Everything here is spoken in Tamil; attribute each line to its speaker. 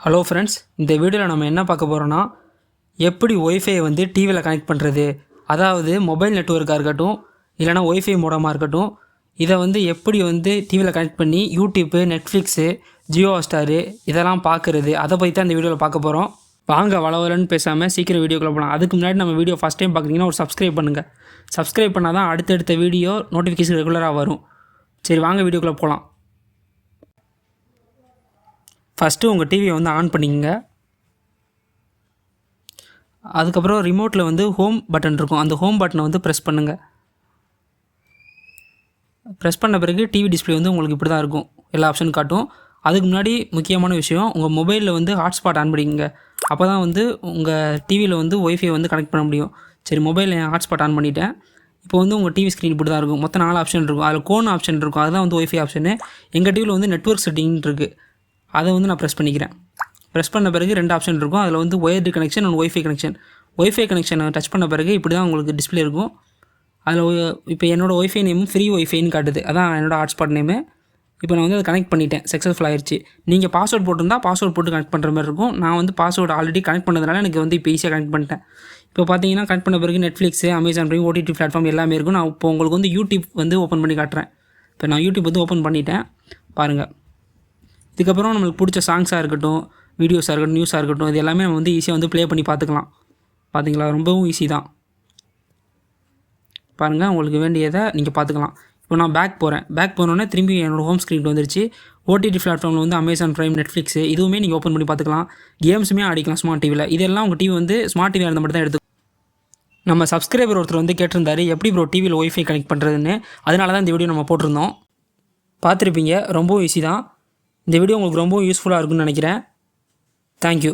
Speaker 1: ஹலோ ஃப்ரெண்ட்ஸ், இந்த வீடியோவில் நம்ம என்ன பார்க்க போகிறோன்னா, எப்படி ஒய்ஃபை வந்து டிவியில் கனெக்ட் பண்ணுறது. அதாவது மொபைல் நெட்வொர்க்காக இருக்கட்டும், இல்லைனா ஒய்ஃபை மூலமாக இருக்கட்டும், இதை வந்து எப்படி வந்து டிவியில் கனெக்ட் பண்ணி யூடியூப்பு, நெட்ஃப்ளிக்ஸு, ஜியோ ஹாட்ஸ்டாரு இதெல்லாம் பார்க்குறது, அதை பற்றி தான் இந்த வீடியோவில் பார்க்க போகிறோம். வாங்க வளவலன்னு பேசாமல் சீக்கிரம் வீடியோக்குள்ளே போகலாம். அதுக்கு முன்னாடி நம்ம வீடியோ ஃபஸ்ட் டைம் பார்க்குறீங்கன்னா ஒரு சப்ஸ்கிரைப் பண்ணுங்கள். சப்ஸ்கிரைப் பண்ணால் தான் அடுத்தடுத்த வீடியோ நோட்டிஃபிகேஷன் ரெகுலராக வரும். சரி, வாங்க வீடியோக்குள்ளே போகலாம். ஃபஸ்ட்டு உங்கள் டிவியை வந்து ஆன் பண்ணிக்கங்க. அதுக்கப்புறம் ரிமோட்டில் வந்து ஹோம் பட்டன் இருக்கும். அந்த ஹோம் பட்டனை வந்து ப்ரெஸ் பண்ணுங்கள். ப்ரெஸ் பண்ண பிறகு டிவி டிஸ்பிளே வந்து உங்களுக்கு இப்படி தான் இருக்கும், எல்லா ஆப்ஷனும் காட்டும். அதுக்கு முன்னாடி முக்கியமான விஷயம், உங்கள் மொபைலில் வந்து ஹாட்ஸ்பாட் ஆன் பண்ணிக்கங்க. அப்போ தான் வந்து உங்கள் டிவியில் வந்து ஒய்ஃபை வந்து கனெக்ட் பண்ண முடியும். சரி, மொபைலில் ஹாட்ஸ்பாட் ஆன் பண்ணிவிட்டேன். இப்போ வந்து உங்கள் டிவி ஸ்க்ரீன் இப்படி தான் இருக்கும். மொத்தம் 4 ஆப்ஷன் இருக்கும். அதில் கோன் ஆப்ஷன் இருக்கும், அதுதான் வந்து ஒய்ஃபை ஆப்ஷனு. எங்கள் டிவியில் வந்து நெட்வொர்க் செட்டிங் இருக்குது, அதை வந்து நான் ப்ரெஸ் பண்ணிக்கிறேன். ப்ரெஸ் பண்ண பிறகு 2 ஆப்ஷன் இருக்கும். அதில் வந்து wired connection and wifi connection. Wifi கனெக்ஷனை டச் பண்ண பிறகு இப்படி தான் உங்களுக்கு டிஸ்பிளே இருக்கும். அதில் இப்போ என்னோடய ஒய்ஃபை நேமும் ஃப்ரீ ஒய்ஃபைன்னு காட்டுது, அதான் என்னோடய ஹாட்ஸ்பாட் நேமு. இப்போ நான் வந்து அதை கனெக்ட் பண்ணிட்டேன், சக்ஸஸ்ஃபுல் ஆயிடுச்சு. நீங்கள் பாஸ்வேர்ட் போட்டிருந்தா பாஸ்வேர்ட் போட்டு கனெக்ட் பண்ணுற மாதிரி இருக்கும். நான் வந்து பாஸ்வேர்டு ஆல்ரெடி கனெக்ட் பண்ணதுனால எனக்கு வந்து இப்போ ஈஸியாக கனெக்ட் பண்ணிட்டேன். இப்போ பார்த்தீங்கன்னா கனெக்ட் பண்ண பிறகு Netflix, Amazon prime, OTT platform எல்லாமே இருக்கும். நான் இப்போ உங்களுக்கு வந்து யூடியூப் வந்து ஓப்பன் பண்ணி காட்டுறேன். இப்போ நான் யூடியூப் வந்து ஓப்பன் பண்ணிட்டேன், பாருங்கள். இதுக்கப்புறம் நம்மளுக்கு பிடிச்ச சாங்ஸாக இருக்கட்டும், வீடியோஸாக இருக்கட்டும், நியூஸாக இருக்கட்டும், இது எல்லாமே நம்ம வந்து ஈஸியாக வந்து ப்ளே பண்ணி பார்த்துக்கலாம். பார்த்தீங்களா, ரொம்பவும் ஈஸி தான். பாருங்கள், உங்களுக்கு வேண்டியதை நீங்கள் பார்த்துக்கலாம். இப்போ நான் பேக் போகிறேன். பேக் போனோடனே திரும்பி என்னோடய ஹோம் ஸ்க்ரீன் வந்துருச்சு. ஓடிடி பிளாட்ஃபார்மில் வந்து அமேசான் பிரைம், நெட்ஃப்ளிக்ஸு இதுவுமே நீங்கள் ஓப்பன் பண்ணி பார்த்துக்கலாம். கேம்ஸுமே ஆடிக்கலாம் ஸ்மார்ட் டிவியில். இதெல்லாம் உங்கள் டிவி வந்து ஸ்மார்ட் டிவியாக இருந்தால் மட்டும் தான் எடுத்து. நம்ம சப்ஸ்கிரைபர் ஒருத்தர் வந்து கேட்டிருந்தாரு, எப்படி ப்ரோ டிவியில் ஒய்ஃபை கனெக்ட் பண்ணுறதுன்னு. அதனால தான் இந்த வீடியோ நம்ம போட்டிருந்தோம். பார்த்துருப்பீங்க, ரொம்பவும் ஈஸி தான். இந்த வீடியோ உங்களுக்கு ரொம்ப யூஸ்ஃபுல்லாக இருக்குன்னு நினைக்கிறேன். தேங்க்யூ.